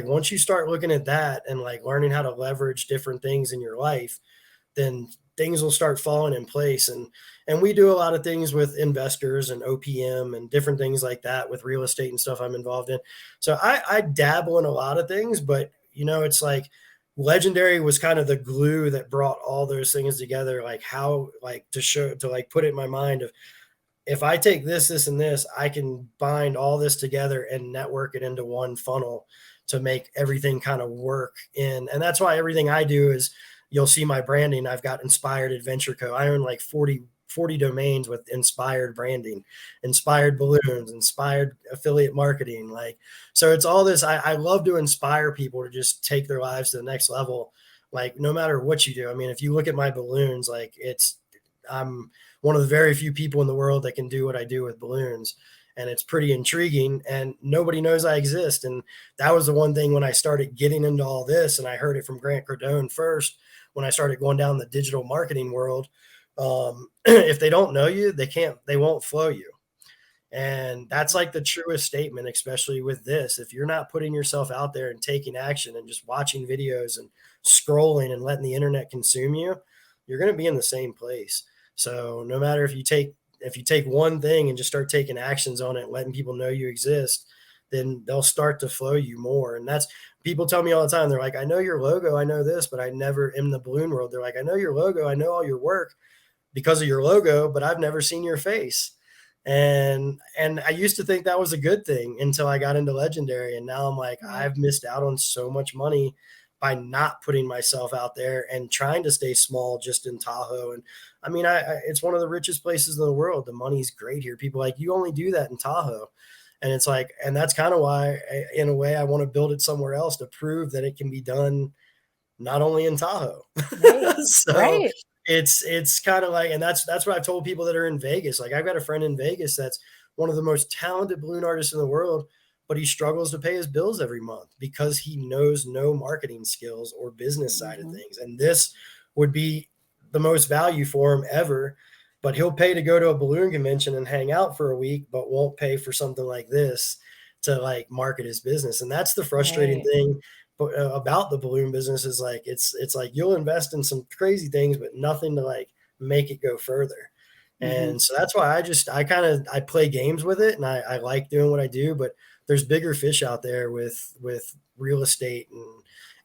once you start looking at that and like learning how to leverage different things in your life, then things will start falling in place. And we do a lot of things with investors and OPM and different things like that with real estate and stuff I'm involved in. So I dabble in a lot of things, but it's like Legendary was kind of the glue that brought all those things together, like how, like to like put it in my mind of, if I take this, and this, I can bind all this together and network it into one funnel to make everything kind of work in. And that's why everything I do is, you'll see my branding. I've got Inspired Adventure Co. I own like 40 domains with inspired branding, inspired balloons, inspired affiliate marketing. Like, so it's all this. I love to inspire people to just take their lives to the next level. Like, no matter what you do. I mean, if you look at my balloons, like I'm one of the very few people in the world that can do what I do with balloons. And it's pretty intriguing, and nobody knows I exist. And that was the one thing when I started getting into all this, and I heard it from Grant Cardone first, when I started going down the digital marketing world. If they don't know you, they won't flow you. And that's like the truest statement, especially with this. If you're not putting yourself out there and taking action and just watching videos and scrolling and letting the internet consume you, you're going to be in the same place. So no matter if you take one thing and just start taking actions on it, letting people know you exist, then they'll start to flow you more. And that's, people tell me all the time, they're like, I know your logo, I know this, but I never, in the balloon world, they're like, I know your logo, I know all your work because of your logo, but I've never seen your face. And I used to think that was a good thing until I got into Legendary. And now I'm like, Right. I've missed out on so much money by not putting myself out there and trying to stay small just in Tahoe. And I mean, it's one of the richest places in the world. The money's great here. People are like, you only do that in Tahoe. And it's like, and that's kind of why, in a way, I want to build it somewhere else to prove that it can be done not only in Tahoe. Right. So Right. it's kind of like, and that's what I've told people that are in Vegas. Like, I've got a friend in Vegas that's one of the most talented balloon artists in the world, but he struggles to pay his bills every month because he knows no marketing skills or business side of Mhm. things. And this would be the most value for him ever, but he'll pay to go to a balloon convention and hang out for a week, but won't pay for something like this to like market his business. And that's the frustrating Right. thing about the balloon business is like, it's like you'll invest in some crazy things, but nothing to like make it go further. Mm-hmm. And so that's why I play games with it, and I like doing what I do, but there's bigger fish out there with real estate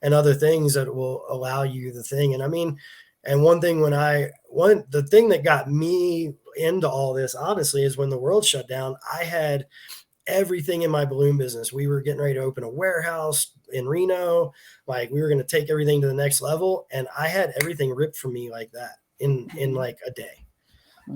and other things that will allow you the thing. And I mean, and one thing the thing that got me into all this, honestly, is when the world shut down, I had everything in my balloon business. We were getting ready to open a warehouse in Reno. Like we were going to take everything to the next level. And I had everything ripped from me like that in like a day.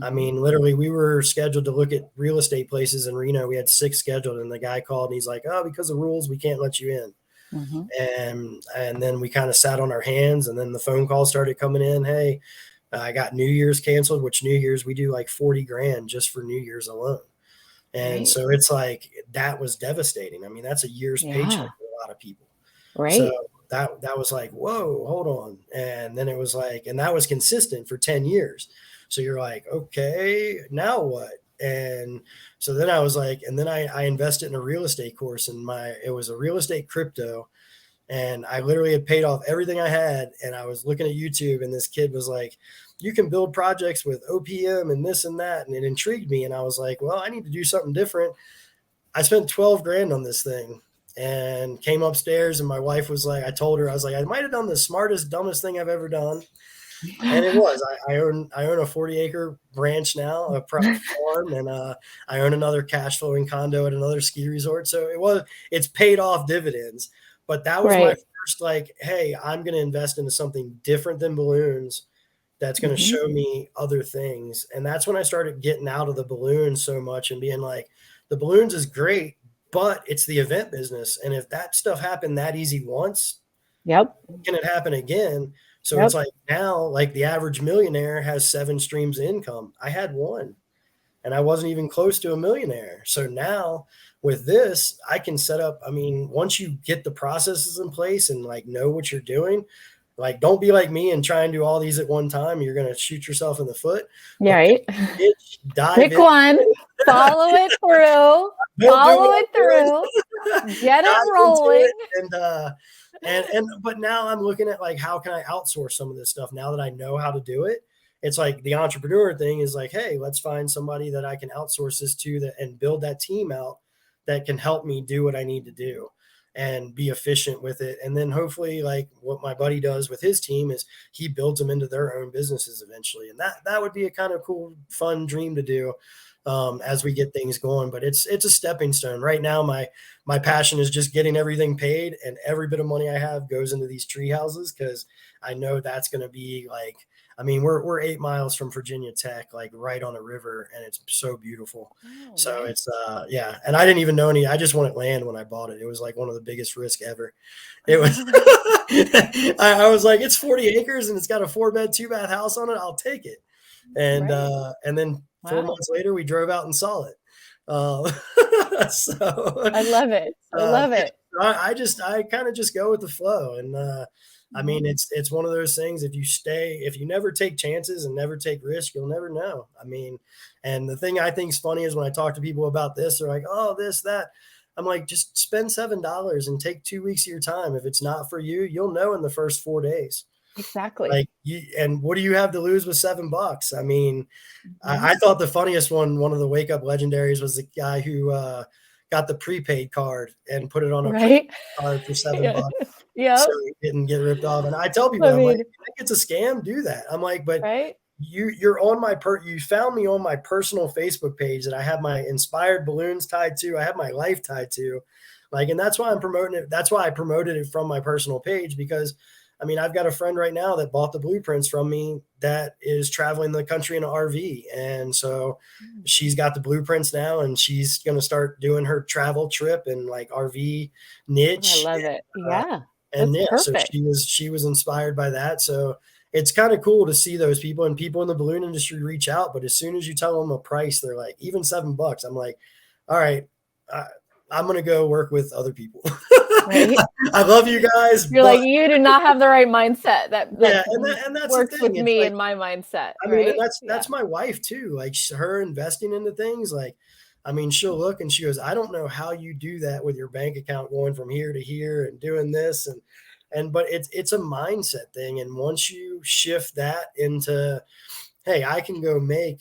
I Mm-hmm. mean, literally, we were scheduled to look at real estate places in Reno. We had 6 scheduled, and the guy called and he's like, "Oh, because of rules, we can't let you in." Mm-hmm. And then we kind of sat on our hands, and then the phone calls started coming in. Hey, I got New Year's canceled, which New Year's we do like 40 grand just for New Year's alone. And Right. so it's like that was devastating. I mean, that's a year's paycheck Yeah. for a lot of people. So Right. that was like, whoa, hold on. And then it was like, and that was consistent for 10 years. So you're like, okay, now what? And so then I was like, and then I invested in a real estate course, and it was a real estate crypto. And I literally had paid off everything I had. And I was looking at YouTube, and this kid was like, you can build projects with OPM and this and that. And it intrigued me. And I was like, well, I need to do something different. I spent 12 grand on this thing and came upstairs, and my wife was like, I told her, I was like, I might have done the smartest, dumbest thing I've ever done. And it was, I own a 40-acre ranch now, a farm, and I own another cash flowing condo at another ski resort. So it's paid off dividends, but that was my Right. first, like, hey, I'm going to invest into something different than balloons. That's going to Mm-hmm. show me other things. And that's when I started getting out of the balloons so much and being like, the balloons is great, but it's the event business. And if that stuff happened that easy once, Yep. can it happen again? So it's Yep. like now, like the average millionaire has 7 streams of income. I had one, and I wasn't even close to a millionaire. So now with this, I can set up. I mean, once you get the processes in place and like know what you're doing, like don't be like me and try and do all these at one time. You're going to shoot yourself in the foot. Yeah. But pick Right. a niche, dive Pick in. one, follow it through, Don't do follow what it through, I'm doing. get it Dive into rolling. it, and but now I'm looking at like how can I outsource some of this stuff now that I know how to do it. It's like the entrepreneur thing is like, hey, let's find somebody that I can outsource this to that and build that team out that can help me do what I need to do and be efficient with it. And then hopefully like what my buddy does with his team is he builds them into their own businesses eventually. And that would be a kind of cool, fun dream to do as we get things going. But it's a stepping stone. Right now, my passion is just getting everything paid, and every bit of money I have goes into these tree houses because I know that's going to be like. I mean, we're 8 miles from Virginia Tech, like right on a river, and it's so beautiful. Oh, So nice. it's yeah, and I didn't even know any. I just wanted land when I bought it. It was like one of the biggest risks ever. It was. I was like, it's 40 acres and it's got a 4-bed, 2-bath house on it. I'll take it. Right. And then 4 Wow. months later, we drove out and saw it. So I love it. I love yeah, it. I kind of just go with the flow, and I Mhm. mean it's one of those things. If you never take chances and never take risks, you'll never know. I mean, and the thing I think is funny is when I talk to people about this, they're like, "Oh, this that." I'm like, just spend $7 and take 2 weeks of your time. If it's not for you, you'll know in the first 4 days. Exactly. Like and what do you have to lose with $7? I mean, Mhm. I thought the funniest one of the wake up legendaries was the guy who got the prepaid card and put it on a credit Right. card for seven Yeah. bucks so Yep. he didn't get ripped off. And I tell people, I I'm like, mean, if you think it's a scam, do that. I'm like, but right? you're on you found me on my personal Facebook page that I have my inspired balloons tied to. I have my life tied to. Like, and that's why I'm promoting it. That's why I promoted it from my personal page because I mean, I've got a friend right now that bought the blueprints from me that is traveling the country in an RV. And so Mm. she's got the blueprints now and she's going to start doing her travel trip and like RV Oh, I niche. love it. Uh, Yeah. and That's yeah, so perfect. she was inspired by that. So it's kind of cool to see those people and people in the balloon industry reach out. But as soon as you tell them a price, they're like, even $7. I'm like, all right, I'm going to go work with other people. Right. I love you guys, You're but like, you do not have the right mindset that yeah, and that's the works thing. with It's me like, and my mindset, I mean, and right? that's my wife too. Like her investing into things. Like, I mean, she'll look and she goes, "I don't know how you do that with your bank account going from here to here and doing this and but it's a mindset thing. And once you shift that into, hey, I can go make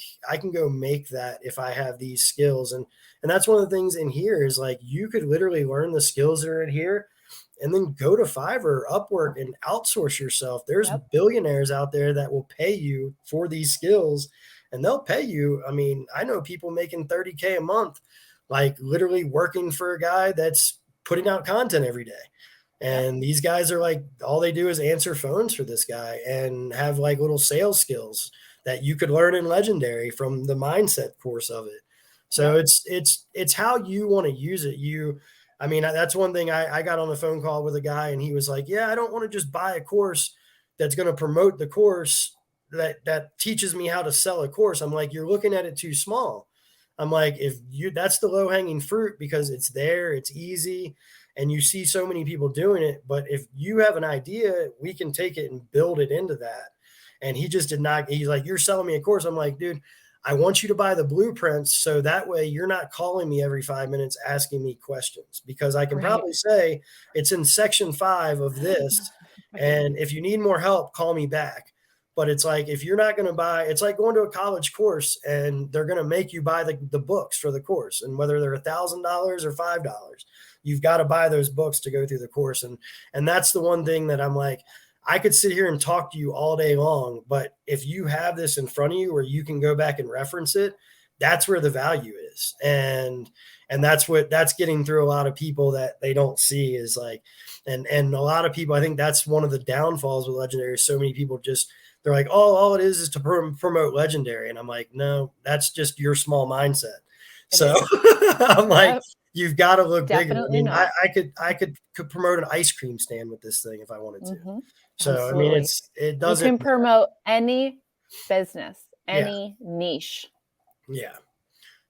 that if I have these skills. And that's one of the things in here is like you could literally learn the skills that are in here and then go to Fiverr, Upwork, and outsource yourself. There's Yep. billionaires out there that will pay you for these skills, and they'll pay you. I mean, I know people making 30K a month, like literally working for a guy that's putting out content every day. Yep. And these guys are like, all they do is answer phones for this guy and have like little sales skills that you could learn in Legendary from the mindset course of it. So Yep. it's how you want to use it. I mean, that's one thing I got on the phone call with a guy and he was like, yeah, I don't want to just buy a course that's going to promote the course that teaches me how to sell a course. I'm like, you're looking at it too small. I'm like, that's the low hanging fruit because it's there, it's easy, and you see so many people doing it. But if you have an idea, we can take it and build it into that. And he just did not, he's like, you're selling me a course. I'm like, dude, I want you to buy the blueprints so that way you're not calling me every 5 minutes asking me questions because I can Right. probably say it's in section 5 of this. Right. And if you need more help, call me back. But it's like, if you're not going to buy, it's like going to a college course and they're going to make you buy the books for the course. And whether they're $1,000 or $5, you've got to buy those books to go through the course. And that's the one thing that I'm like, I could sit here and talk to you all day long, but if you have this in front of you where you can go back and reference it, that's where the value is. And that's getting through a lot of people that they don't see is like, and a lot of people, I think that's one of the downfalls with Legendary. So many people just, they're like, oh, all it is to promote Legendary. And I'm like, no, that's just your small mindset. So I'm like, Yep. you've got to look bigger. I Definitely mean, not. I could promote an ice cream stand with this thing if I wanted to. Mhm. So, I mean, Absolutely. it You doesn't can promote any business, yeah, any niche. yeah.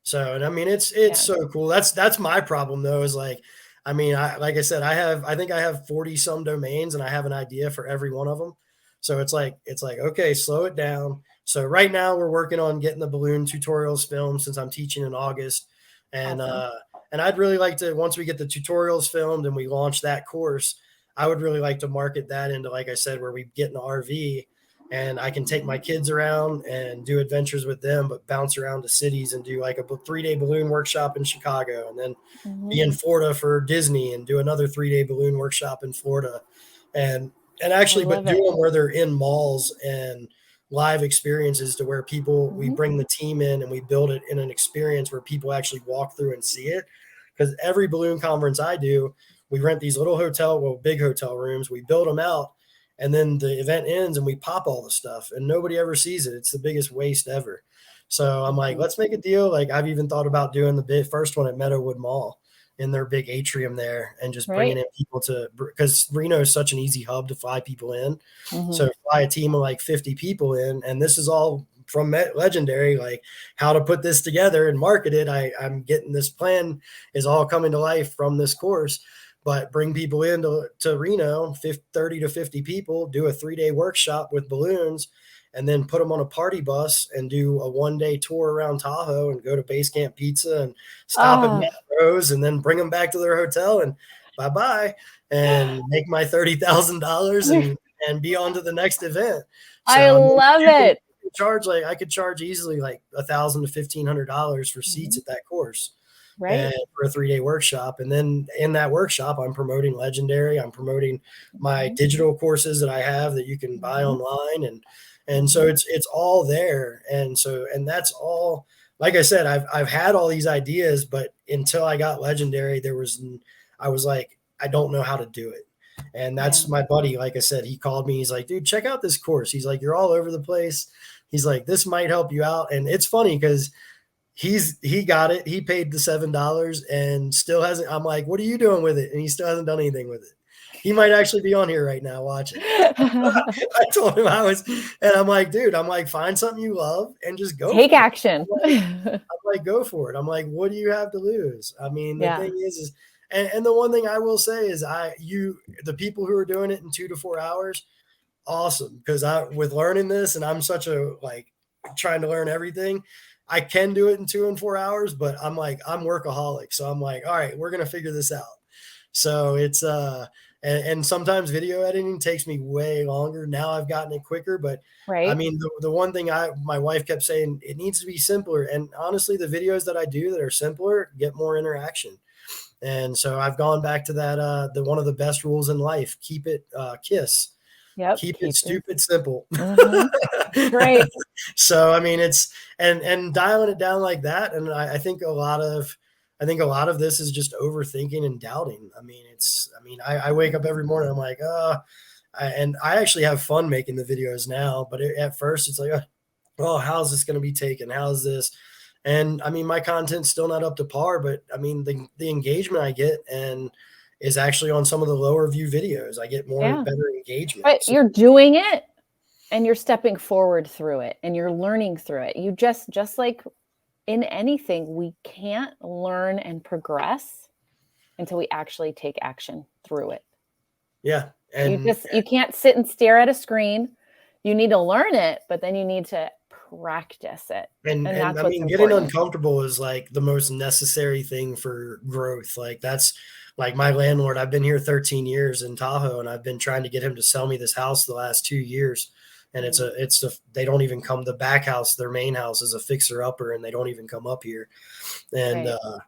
So, and I mean, it's Yeah. so cool. That's my problem though, is like, I mean, like I said, I think I have 40 some domains and I have an idea for every one of them. So it's like, okay, slow it down. So right now we're working on getting the balloon tutorials filmed since I'm teaching in August. And, Awesome. and I'd really like to, once we get the tutorials filmed and we launch that course, I would really like to market that into, like I said, where we get in the RV and I can take my kids around and do adventures with them, but bounce around to cities and do like a 3-day balloon workshop in Chicago and then be Mhm. in Florida for Disney and do another 3-day balloon workshop in Florida. And I actually, but love do it. them where they're in malls and live experiences to where people, we Mhm. bring the team in and we build it in an experience where people actually walk through and see it. Because every balloon conference I do, we rent these little big hotel rooms, we build them out, and then the event ends and we pop all the stuff and nobody ever sees it. It's the biggest waste ever. So I'm like, Mhm. let's make a deal. Like I've even thought about doing first one at Meadowood Mall in their big atrium there and just bringing Right. in people because Reno is such an easy hub to fly people in. Mhm. So fly a team of like 50 people in, and this is all from Legendary, like how to put this together and market it. I'm getting this plan is all coming to life from this course, but bring people to Reno, 30 to 50 people, do a 3-day workshop with balloons, and then put them on a party bus and do a 1-day tour around Tahoe and go to Base Camp Pizza and stop at Ah. Matt Rose and then bring them back to their hotel and bye bye and make my $30,000 and be on to the next event. I So love you can it. charge like I could charge easily like $1,000 to $1,500 for seats Mhm. at that course Right. and for a 3-day workshop. And then in that workshop, I'm promoting Legendary. I'm promoting my Mhm. digital courses that I have that you can buy Mhm. online. And so Mhm. it's all there. And that's all, like I said, I've had all these ideas, but until I got Legendary, I was like, I don't know how to do it. And Yeah. that's my buddy. Like I said, he called me. He's like, dude, check out this course. He's like, you're all over the place. He's like, this might help you out. And it's funny because he got it. He paid the $7 and still hasn't. I'm like, what are you doing with it? And he still hasn't done anything with it. He might actually be on here right now watching. I told him and I'm like, dude, I'm like, find something you love and just go Take for it. action. I'm like, go for it. I'm like, what do you have to lose? I mean, the Yeah. thing is and the one thing I will say is the people who are doing it in 2 to 4 hours, awesome. Because with learning this, and I'm such a like trying to learn everything, I can do it in 2 and 4 hours, but I'm workaholic. So I'm like, all right, we're gonna figure this out. So it's and sometimes video editing takes me way longer. Now I've gotten it quicker, but I Right. mean the one thing my wife kept saying, it needs to be simpler. And honestly, the videos that I do that are simpler get more interaction. And so I've gone back to that the one of the best rules in life, keep it KISS. Yep. Keep it stupid simple. Mm-hmm. That's right. So I mean it's and dialing it down like that. And I think a lot of this is just overthinking and doubting. I wake up every morning, I'm like, and I actually have fun making the videos now, but at first it's like, oh, how's this going to be taken? How's this? And I mean, my content's still not up to par, but I mean, the engagement I get and is actually on some of the lower view videos. I get better engagement. But So, you're doing it and you're stepping forward through it and you're learning through it. You just like in anything, we can't learn and progress until we actually take action through it. yeah. And You can't sit and stare at a screen. You need to learn it, but then you need to practice it. And that's I what's mean, getting important. uncomfortable is like the most necessary thing for growth. Like that's like my landlord. I've been here 13 years in Tahoe, and I've been trying to get him to sell me this house the last 2 years. And they don't even come. The back house, their main house, is a fixer upper, and they don't even come up here. And Right.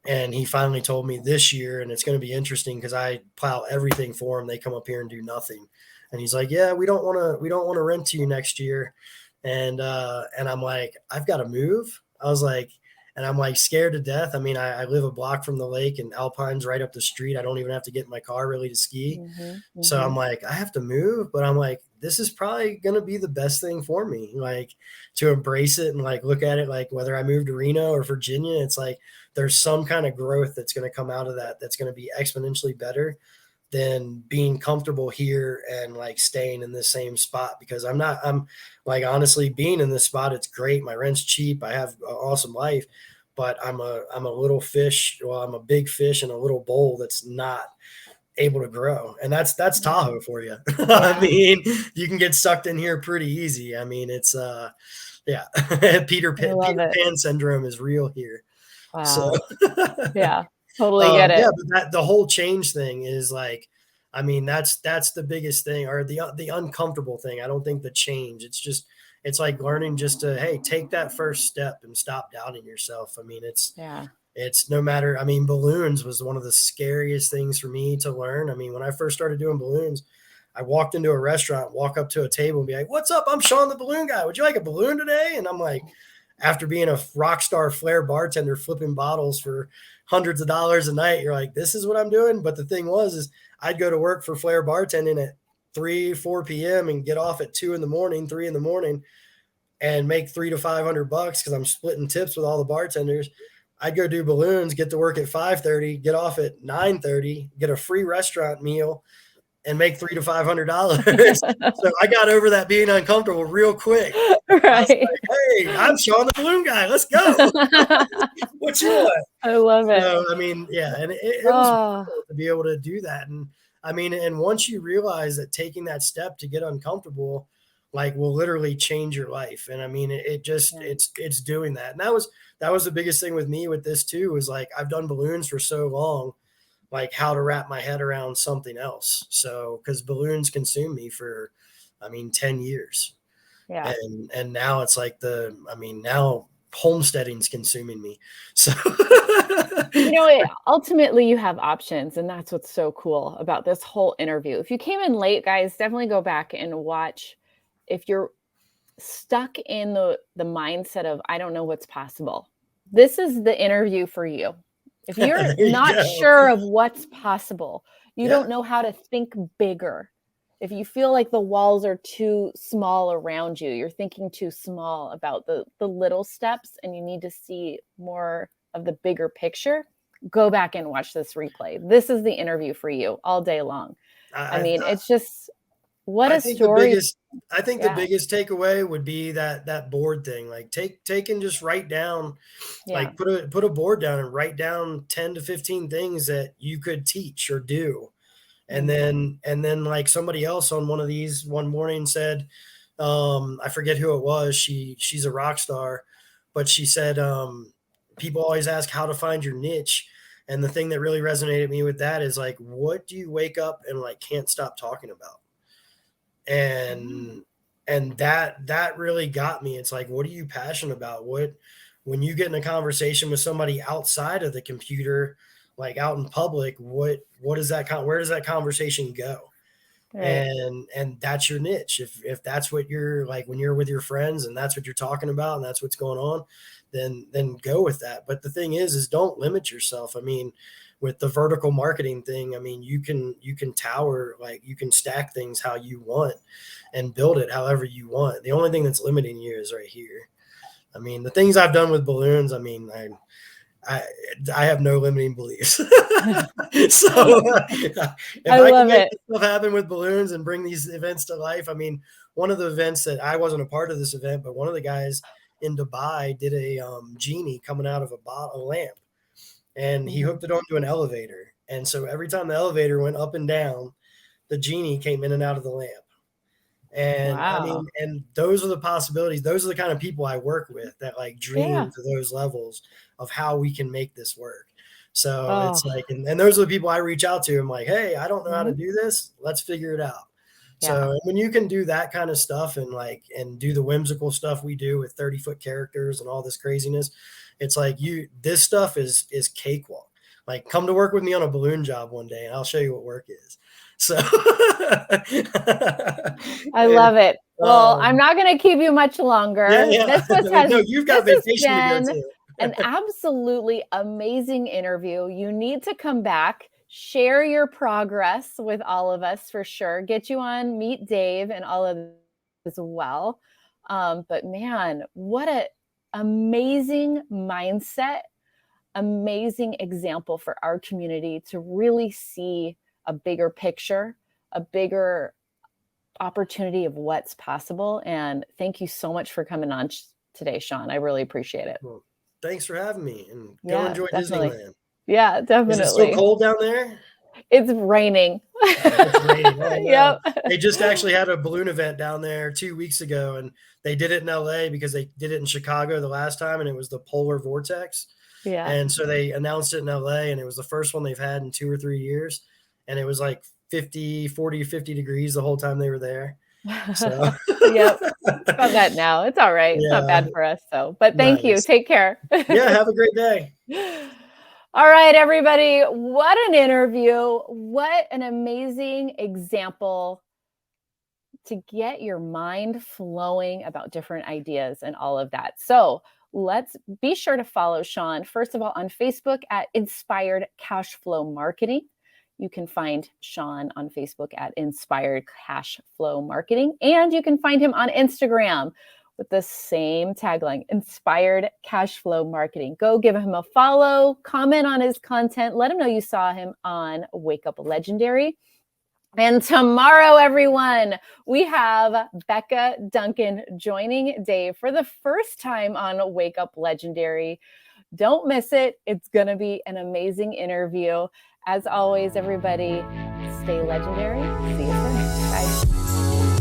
and he finally told me this year, and it's going to be interesting because I plow everything for him. They come up here and do nothing. And he's like, "Yeah, we don't want to rent to you next year." And I'm like, "I've got to move." I was like, and I'm like scared to death. I mean, I live a block from the lake, and Alpine's right up the street. I don't even have to get in my car really to ski. Mm-hmm, So mm-hmm. I'm like, I have to move, but I'm like, this is probably going to be the best thing for me, like to embrace it and like look at it like whether I move to Reno or Virginia, it's like there's some kind of growth that's going to come out of that that's going to be exponentially better than being comfortable here and like staying in the same spot. Because I'm like, honestly, being in this spot, it's great. My rent's cheap. I have an awesome life, but I'm a little fish. Well, I'm a big fish in a little bowl that's not able to grow. And that's Tahoe for you. I Yeah. mean, you can get sucked in here pretty easy. I mean, it's yeah. Peter I love it. Pan syndrome is real here. So Wow. Yeah. Totally get yeah, it. but the whole change thing is like, I mean, that's the biggest thing, or the uncomfortable thing. I don't think the change. It's like learning just to, hey, take that first step and stop doubting yourself. I mean, Yeah. it's no matter. I mean, balloons was one of the scariest things for me to learn. I mean, when I first started doing balloons, I walked into a restaurant, walk up to a table and be like, "What's up? I'm Sean the balloon guy. Would you like a balloon today?" And I'm like, after being a rock star flair bartender flipping bottles for hundreds of dollars a night, you're like, this is what I'm doing. But the thing is I'd go to work for flair bartending at 4 p.m. and get off at 2 in the morning, 3 in the morning, and make $300 to $500 because I'm splitting tips with all the bartenders. I'd go do balloons, get to work at 5:30, get off at 9:30, get a free restaurant meal, and make $300 to $500. So I got over that being uncomfortable real quick. I was Right. like, "Hey, I'm Sean the balloon guy. Let's go. What you want?" I love it. So I mean, yeah, and it was Oh, wonderful to be able to do that. And I mean, and once you realize that taking that step to get uncomfortable, like, will literally change your life. And I mean, it just yeah. it's doing that. And that was the biggest thing with me with this too, was like I've done balloons for so long, like how to wrap my head around something else. So because balloons consumed me for, I mean, 10 years. Yeah. And now it's like now homesteading's consuming me. So Ultimately you have options, and that's what's so cool about this whole interview. If you came in late, guys, definitely go back and watch. If you're stuck in the mindset of I don't know what's possible, this is the interview for you. If you're there you not go. sure of what's possible, you Yeah. don't know how to think bigger. If you feel like the walls are too small around you, you're thinking too small about the little steps, and you need to see more of the bigger picture, go back and watch this replay. This is the interview for you all day long. I mean, it's just what I a think the story. biggest I think the Yeah. biggest takeaway would be that board thing. Like take and just write down, Yeah. like put a board down and write down 10 to 15 things that you could teach or do. And then like somebody else on one of these one morning said, I forget who it was. She's a rock star, but she said, people always ask how to find your niche. And the thing that really resonated with me with that is like, what do you wake up and like can't stop talking about? And that really got me. It's like, what are you passionate about? What, when you get in a conversation with somebody outside of the computer, like out in public, what is that where does that conversation go? Right. And that's your niche. If that's what you're like when you're with your friends and that's what you're talking about and that's what's going on, then go with that. But the thing is don't limit yourself. I mean, with the vertical marketing thing, I mean, you can tower, like you can stack things how you want and build it however you want. The only thing that's limiting you is right here. I mean, the things I've done with balloons, I mean, I have no limiting beliefs. So if I can love make it. this stuff happen with balloons and bring these events to life, I mean, one of the events that I wasn't a part of this event, but one of the guys in Dubai did a genie coming out of a lamp, and he hooked it onto an elevator. And so every time the elevator went up and down, the genie came in and out of the lamp. And I mean, Wow. and those are the possibilities. Those are the kind of people I work with that like dream to those levels of how we can make this work. So it's like, and those are the people I reach out to. I'm like, hey, I don't know how to do this. Let's figure it out. Yeah. So when you can do that kind of stuff and like, and do the whimsical stuff we do with 30-foot characters and all this craziness, it's like this stuff is cakewalk. Like come to work with me on a balloon job one day and I'll show you what work is. So I love it. Well, I'm not going to keep you much longer. Yeah. No, you've got vacation to go too. An absolutely amazing interview. You need to come back, share your progress with all of us for sure. Get you on Meet Dave and all of this as well. But man, what an amazing mindset, amazing example for our community to really see a bigger picture, a bigger opportunity of what's possible. And thank you so much for coming on today, Sean. I really appreciate it. Well, thanks for having me, and go enjoy definitely. Disneyland. Yeah, definitely. Is it so cold down there? It's raining. It's raining. I know. Yep. They just actually had a balloon event down there 2 weeks ago, and they did it in LA because they did it in Chicago the last time, and it was the polar vortex. Yeah. And so they announced it in LA, and it was the first one they've had in 2 or 3 years. And it was like 50 degrees the whole time they were there. So yep. It's not that now. It's all right. It's not bad for us. So, but thank you. Take care. Yeah. Have a great day. All right, everybody. What an interview. What an amazing example to get your mind flowing about different ideas and all of that. So let's be sure to follow Sean, first of all, on Facebook at Inspired Cash Flow Marketing. You can find Sean on Facebook at Inspired Cash Flow Marketing, and you can find him on Instagram with the same tagline, Inspired Cash Flow Marketing. Go give him a follow, comment on his content, let him know you saw him on Wake Up Legendary. And tomorrow, everyone, we have Becca Duncan joining Dave for the first time on Wake Up Legendary. Don't miss it. It's going to be an amazing interview. As always, everybody, stay legendary. See you soon. Bye.